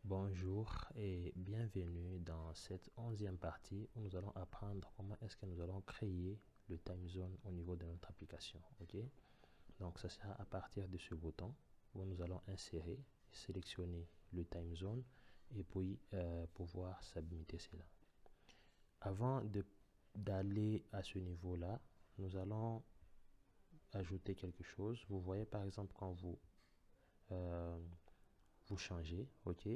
Bonjour et bienvenue dans cette 11e partie où nous allons apprendre comment est-ce que nous allons créer le time zone au niveau de notre application. Ok, donc ça sera à partir de ce bouton où nous allons insérer, sélectionner le time zone et puis pouvoir submiter cela. Avant d'aller à ce niveau-là, nous allons ajouter quelque chose. Vous voyez par exemple quand vous changez, ok,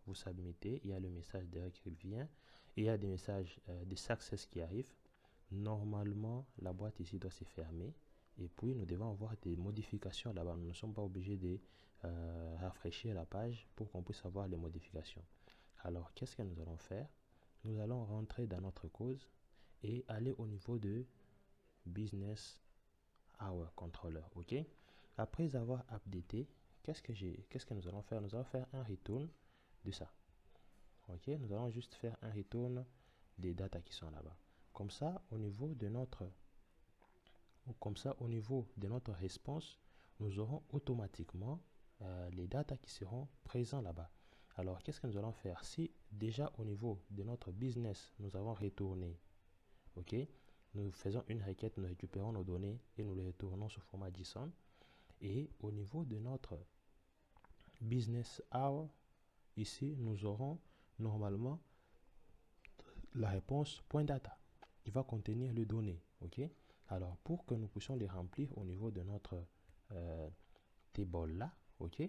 vous submettez, il y a le message d'erreur qui vient, et il y a des messages de success qui arrivent. Normalement, la boîte ici doit se fermer, et puis nous devons avoir des modifications là-bas. Nous ne sommes pas obligés de rafraîchir la page pour qu'on puisse avoir les modifications. Alors, qu'est-ce que nous allons faire? Nous allons rentrer dans notre cause et aller au niveau de Business Hour Controller, ok? Après avoir updaté, qu'est-ce que nous allons faire? Nous allons faire un return de ça. Ok, nous allons juste faire un return des datas qui sont là-bas. Comme ça, au niveau de notre réponse, nous aurons automatiquement les datas qui seront présents là-bas. Alors, qu'est-ce que nous allons faire? Si déjà au niveau de notre business, nous avons retourné, ok, nous faisons une requête, nous récupérons nos données et nous les retournons sous format JSON. Et au niveau de notre business hour, ici, nous aurons normalement la réponse .data qui va contenir les données. Ok, alors pour que nous puissions les remplir au niveau de notre table là, ok,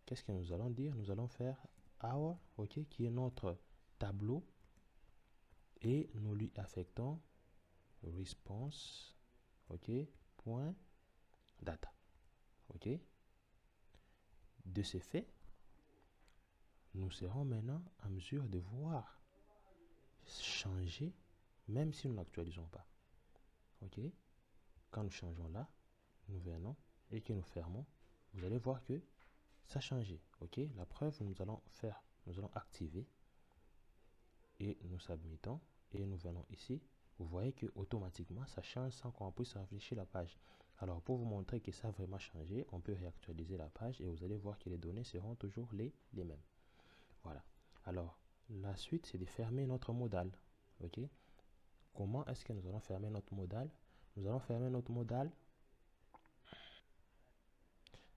qu'est-ce que nous allons dire? Nous allons faire our, ok, qui est notre tableau, et nous lui affectons response, ok, .data. Ok, de ce fait, nous serons maintenant en mesure de voir changer même si nous n'actualisons pas. Ok, quand nous changeons là, nous venons et que nous fermons, vous allez voir que ça a changé. Ok, la preuve, nous allons activer et nous submettons et nous venons ici. Vous voyez que automatiquement ça change sans qu'on puisse afficher la page. Alors pour vous montrer que ça a vraiment changé, on peut réactualiser la page et vous allez voir que les données seront toujours les mêmes. Voilà. Alors la suite, c'est de fermer notre modal. Ok, comment est-ce que nous allons fermer notre modal? Nous allons fermer notre modal.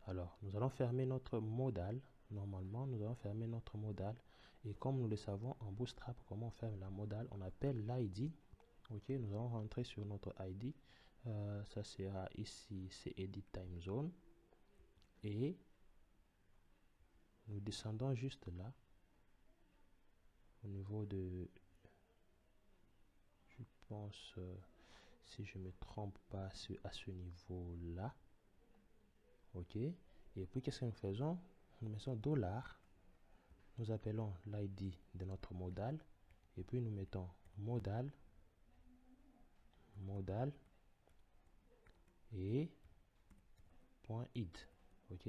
Alors, nous allons fermer notre modal. Normalement, nous allons fermer notre modal. Et comme nous le savons en Bootstrap, comment on ferme la modal? On appelle l'ID. Ok, nous allons rentrer sur notre ID. Ça sera ici, c'est Edit Time Zone. Et nous descendons juste là. Au niveau de... Je pense, si je ne me trompe pas, à ce niveau-là. Ok, et puis qu'est-ce que nous faisons? Nous mettons $, nous appelons l'ID de notre modal, et puis nous mettons modal et .id. Ok,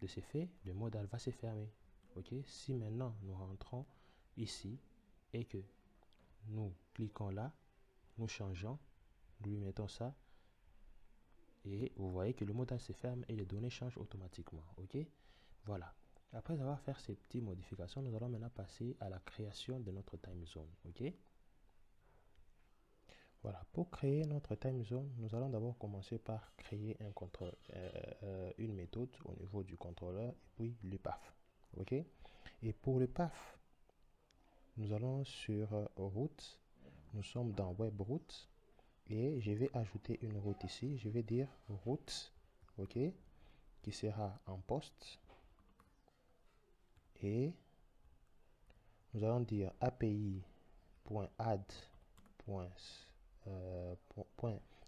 de ce fait, le modal va se fermer. Ok, si maintenant nous rentrons ici et que nous cliquons là, nous changeons, nous lui mettons ça, et vous voyez que le modal se ferme et les données changent automatiquement. Ok, voilà. Après avoir fait ces petites modifications, nous allons maintenant passer à la création de notre time zone. Ok, voilà. Pour créer notre time zone, nous allons d'abord commencer par créer une méthode au niveau du contrôleur et puis le path. Ok, et pour le path, nous allons sur route. Nous sommes dans web route et je vais ajouter une route ici. Je vais dire route, ok, qui sera en poste, et nous allons dire API.add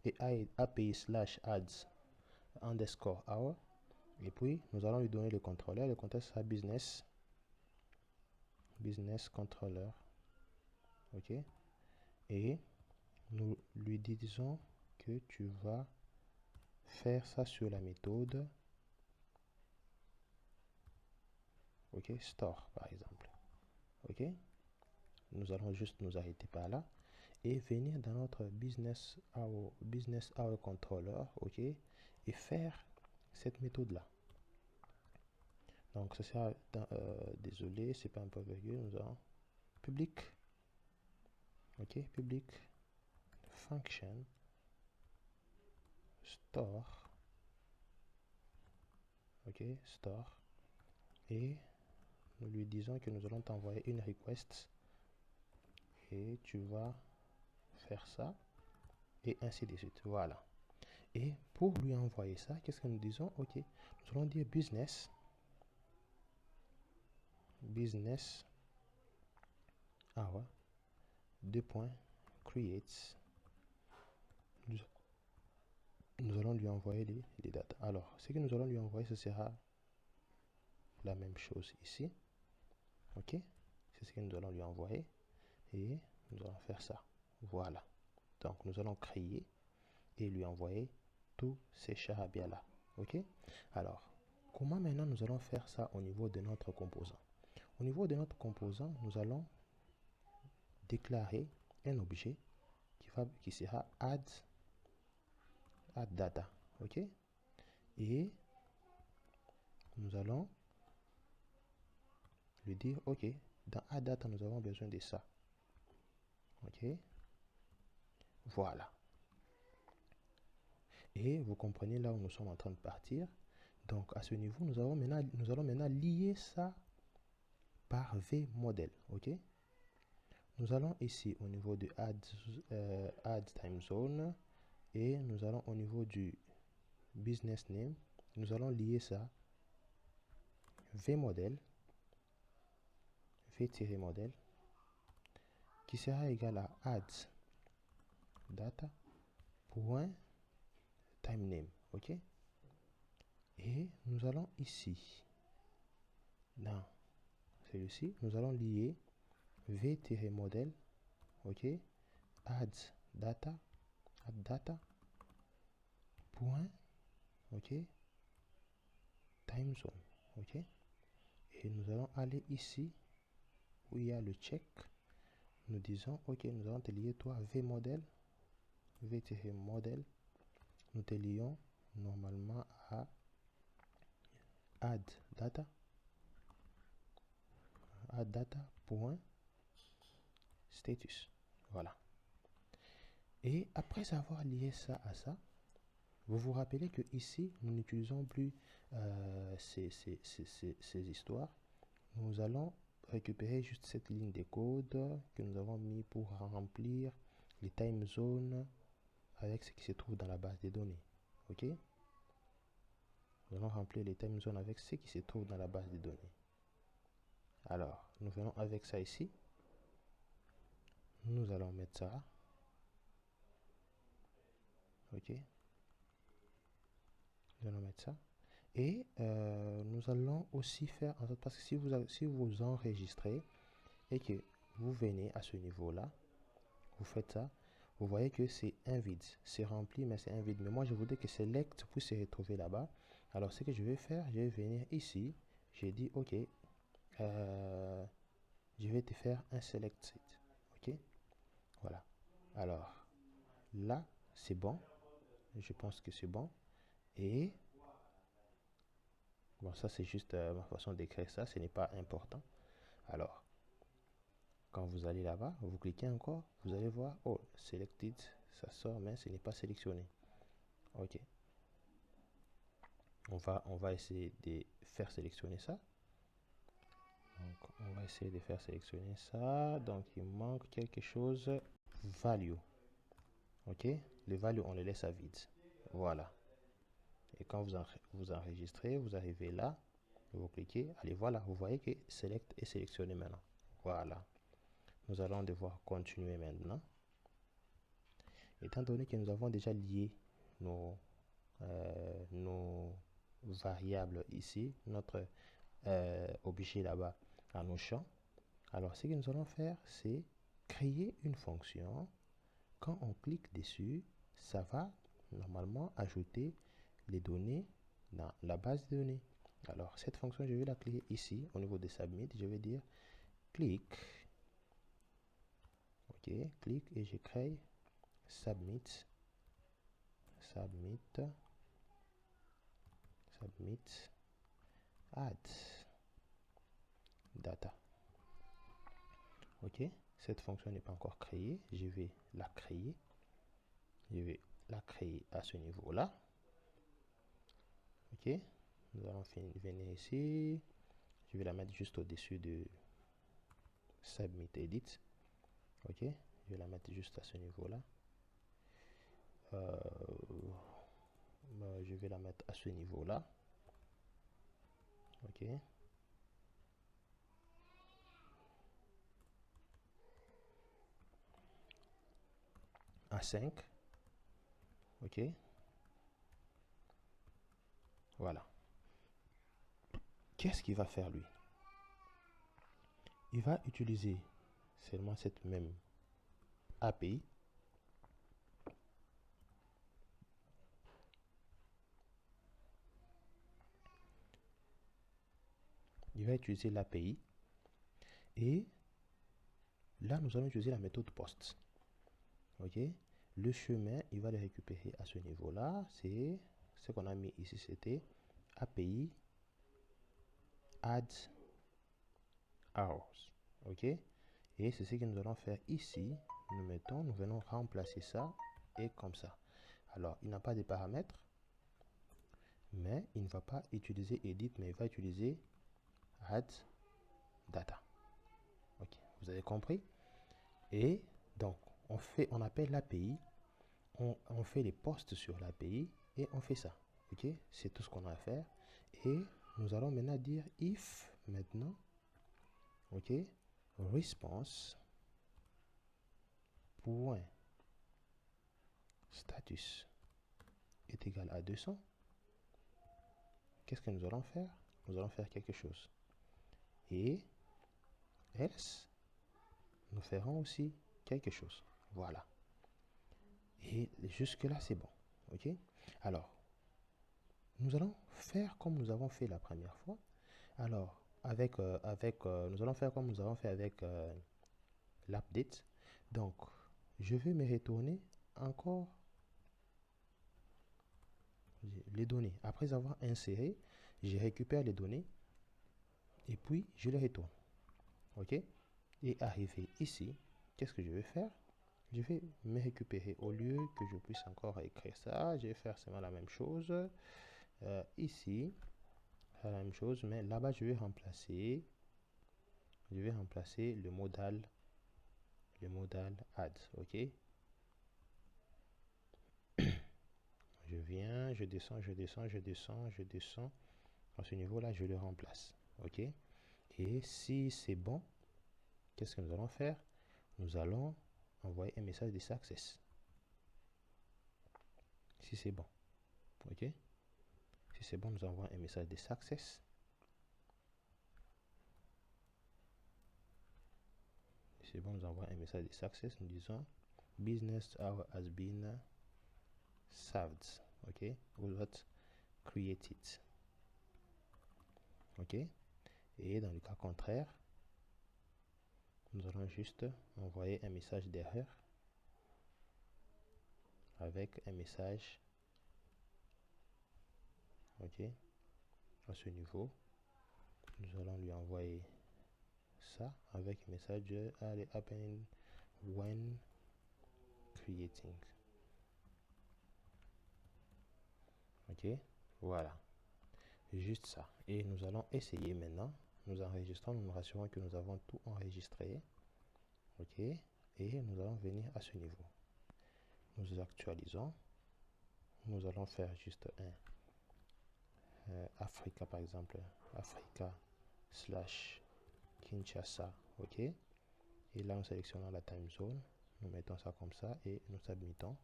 et API/ads underscore hour, et puis nous allons lui donner le contrôleur. Le contrôleur sera business controller. Ok, et nous lui disons que tu vas faire ça sur la méthode, ok, store par exemple. Ok, nous allons juste nous arrêter par là et venir dans notre business hour controller, ok, et faire cette méthode là. Donc, ça sera, désolé, c'est pas un point virgule, nous avons public, ok, public, function, store, ok, store, et nous lui disons que nous allons t'envoyer une request, et tu vas faire ça, et ainsi de suite, voilà. Et pour lui envoyer ça, qu'est-ce que nous disons? Ok, nous allons dire business, hour, 2 points, creates, nous allons lui envoyer les dates. Alors, ce que nous allons lui envoyer, ce sera la même chose ici. Ok, c'est ce que nous allons lui envoyer. Et nous allons faire ça. Voilà. Donc, nous allons créer et lui envoyer tous ces charabia là. Ok, alors, comment maintenant nous allons faire ça au niveau de notre composant? Au niveau de notre composant, nous allons déclarer un objet qui sera add data. Ok, et nous allons lui dire ok, dans add data nous avons besoin de ça. Ok, voilà. Et vous comprenez là où nous sommes en train de partir. Donc à ce niveau, nous allons maintenant lier ça par vModel. Ok, nous allons ici au niveau de add time zone, et nous allons au niveau du business name, nous allons lier ça vModel, v-model, qui sera égal à add data point time name. Ok, et nous allons ici dans celui-ci, nous allons lier v-model, ok, add data point, ok, time zone. Ok, et nous allons aller ici où il y a le check, nous disons ok, nous allons te lier toi vModel, v-model, nous te lions normalement à add data point status. Voilà. Et après avoir lié ça à ça, vous vous rappelez que ici nous n'utilisons plus ces histoires. Nous allons récupérer juste cette ligne de code que nous avons mis pour remplir les time zones avec ce qui se trouve dans la base de données. Ok, nous allons remplir les time zones avec ce qui se trouve dans la base de données. Alors, nous venons avec ça ici. Nous allons mettre ça. Ok, nous allons mettre ça. Et nous allons aussi faire en sorte, parce que si vous enregistrez et que vous venez à ce niveau-là, vous faites ça, vous voyez que c'est un vide. C'est rempli, mais c'est un vide. Mais moi, je voudrais que select puisse se retrouver là-bas. Alors, ce que je vais faire, je vais venir ici. J'ai dit, OK, je vais te faire un select site. OK, voilà. Alors, là, c'est bon. Je pense que c'est bon. Et, bon, ça, c'est juste ma façon d'écrire ça. Ce n'est pas important. Alors, quand vous allez là-bas, vous cliquez encore, vous allez voir, oh, selected, ça sort, mais ce n'est pas sélectionné. Ok. On va essayer de faire sélectionner ça. Donc, on va essayer de faire sélectionner ça. Donc, il manque quelque chose. Value. Ok. Le value, on le laisse à vide. Voilà. Et quand vous enregistrez, vous arrivez là, vous cliquez, allez, voilà, vous voyez que select est sélectionné maintenant. Voilà. Nous allons devoir continuer maintenant. Étant donné que nous avons déjà lié nos variables ici, notre objet là-bas à nos champs, alors ce que nous allons faire, c'est créer une fonction. Quand on clique dessus, ça va normalement ajouter les données dans la base de données. Alors cette fonction, je vais la créer ici au niveau de submit. Je vais dire click. Ok, click, et je crée submit add. data. Ok, cette fonction n'est pas encore créée, je vais la créer. Je vais la créer à ce niveau-là. Ok, nous allons venir ici. Je vais la mettre juste au-dessus de Submit Edit. Ok, je vais la mettre juste à ce niveau-là. Je vais la mettre à ce niveau-là. Ok. À 5. Ok. Voilà. Qu'est-ce qu'il va faire lui? Il va utiliser seulement cette même API. Il va utiliser l'API. Et là, nous allons utiliser la méthode POST. Ok. Le chemin, il va le récupérer à ce niveau-là. C'est ce qu'on a mis ici, c'était API add hours. Ok. Et c'est ce que nous allons faire ici. Nous venons remplacer ça et comme ça. Alors, il n'a pas de paramètres, mais il ne va pas utiliser edit, mais il va utiliser add data. Ok, vous avez compris? Et donc, on appelle l'API, on fait les posts sur l'API et on fait ça. Ok, c'est tout ce qu'on a à faire. Et nous allons maintenant dire if maintenant, ok, response point status est égal à 200. Qu'est-ce que nous allons faire? Nous allons faire quelque chose. Et else, nous ferons aussi quelque chose. Voilà. Et jusque-là, c'est bon. Ok? Alors, nous allons faire comme nous avons fait la première fois. Alors, nous allons faire comme nous avons fait avec l'update. Donc, je vais me retourner encore les données. Après avoir inséré, je récupère les données et puis je les retourne. Ok? Et arrivé ici, qu'est-ce que je vais faire? Je vais me récupérer. Au lieu que je puisse encore écrire ça, je vais faire seulement la même chose. Ici, la même chose, mais là-bas, je vais remplacer le modal add. Ok? Je viens, je descends, je descends, je descends, je descends. À ce niveau-là, je le remplace. Ok? Et si c'est bon, qu'est-ce que nous allons faire? Nous allons envoyer un message de success. Si c'est bon. Ok? Si c'est bon, nous envoyons un message de success. Si c'est bon, nous envoyons un message de success. Nous disons business hour has been served. Ok? Ou what? Created. Ok? Et dans le cas contraire, nous allons juste envoyer un message d'erreur avec un message, ok, à ce niveau. Nous allons lui envoyer ça avec un message de happen when creating. Ok, voilà, juste ça. Et nous allons essayer maintenant. Nous enregistrons, nous nous rassurons que nous avons tout enregistré. Ok, et nous allons venir à ce niveau. Nous actualisons. Nous allons faire juste un Africa par exemple, Africa slash Kinshasa, ok. Et là, nous sélectionnons la time zone, nous mettons ça comme ça et nous submettons.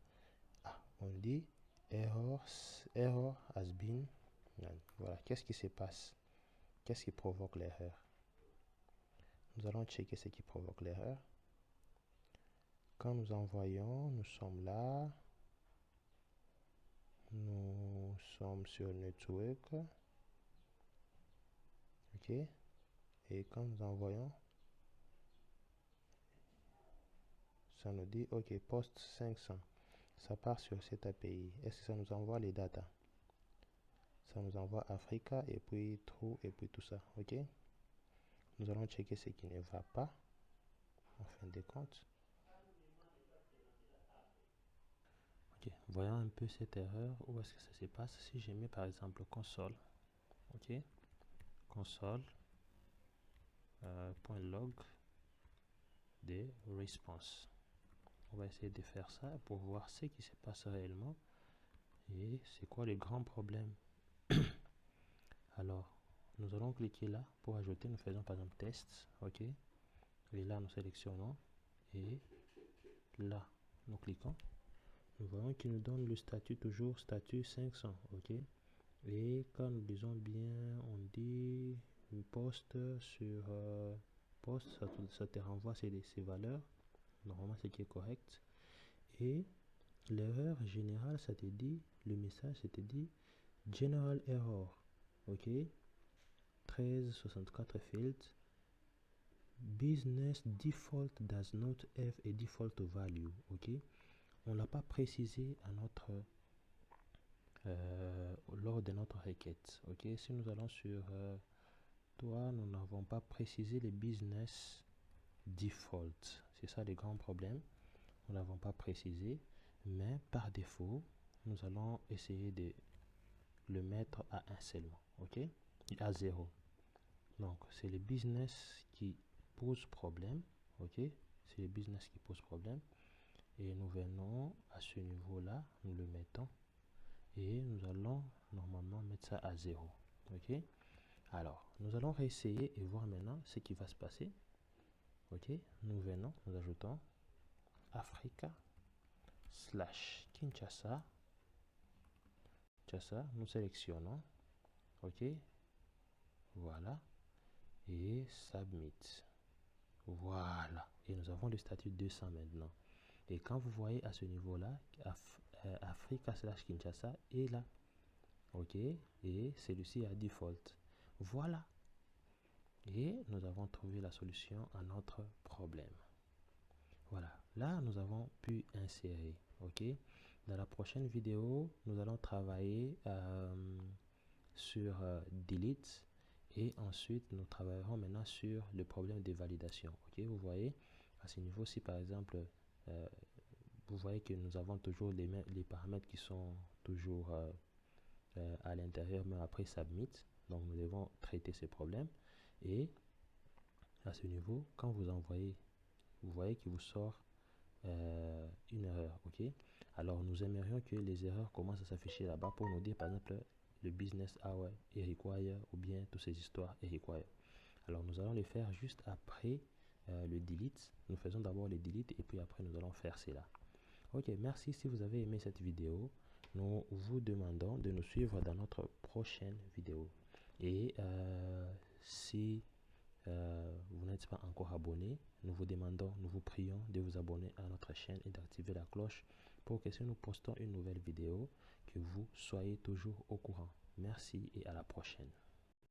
Ah, on dit error has been. Voilà, qu'est-ce qui se passe? Qu'est-ce qui provoque l'erreur? Nous allons checker ce qui provoque l'erreur. Quand nous envoyons, nous sommes là. Nous sommes sur network. Ok. Et quand nous envoyons, ça nous dit ok, post 500. Ça part sur cette API. Est-ce que ça nous envoie les datas? Ça nous envoie Africa et puis true et puis tout ça. Ok. nous allons checker ce qui ne va pas en fin de compte. Ok, voyons un peu cette erreur, où est-ce que ça se passe. Si je mets par exemple console, ok, console .log des response. On va essayer de faire ça pour voir ce qui se passe réellement et c'est quoi le grand problème. Alors, nous allons cliquer là pour ajouter. Nous faisons par exemple test, ok, et là nous sélectionnons et là nous cliquons. Nous voyons qu'il nous donne le statut, toujours statut 500, ok, et quand nous disons bien, on dit une poste sur poste, ça te renvoie ces valeurs, normalement ce qui est correct. Et l'erreur générale, ça te dit, le message, ça te dit general error, ok, 1364 fields, business default does not have a default value, ok. On l'a pas précisé à notre lors de notre requête, ok. Si nous allons sur toi, nous n'avons pas précisé les business default, c'est ça le grand problème. Nous n'avons pas précisé, mais par défaut nous allons essayer de le mettre à un seulement, ok, à 0. Donc c'est le business qui pose problème, ok, c'est le business qui pose problème, et nous venons à ce niveau là, nous le mettons et nous allons normalement mettre ça à 0, ok. Alors nous allons réessayer et voir maintenant ce qui va se passer, ok. Nous venons, nous ajoutons Africa / Kinshasa, nous sélectionnons, ok, voilà, et submit, voilà, et nous avons le statut 200 maintenant. Et quand vous voyez à ce niveau là, Africa / Kinshasa est là, ok, et celui-ci a default, voilà, et nous avons trouvé la solution à notre problème. Voilà, là nous avons pu insérer, ok. Dans la prochaine vidéo, nous allons travailler sur delete, et ensuite nous travaillerons maintenant sur le problème de validation, ok. Vous voyez à ce niveau-ci par exemple, vous voyez que nous avons toujours les paramètres qui sont toujours à l'intérieur, mais après submit, donc nous devons traiter ces problèmes. Et à ce niveau, quand vous envoyez, vous voyez qu'il vous sort une erreur, ok. Alors nous aimerions que les erreurs commencent à s'afficher là-bas pour nous dire par exemple le business hour est require, ou bien toutes ces histoires est require. Alors nous allons les faire juste après le delete. Nous faisons d'abord le delete et puis après nous allons faire cela. Ok, merci. Si vous avez aimé cette vidéo, nous vous demandons de nous suivre dans notre prochaine vidéo. Et si vous n'êtes pas encore abonné, nous vous prions de vous abonner à notre chaîne et d'activer la cloche pour que si nous postons une nouvelle vidéo, que vous soyez toujours au courant. Merci et à la prochaine.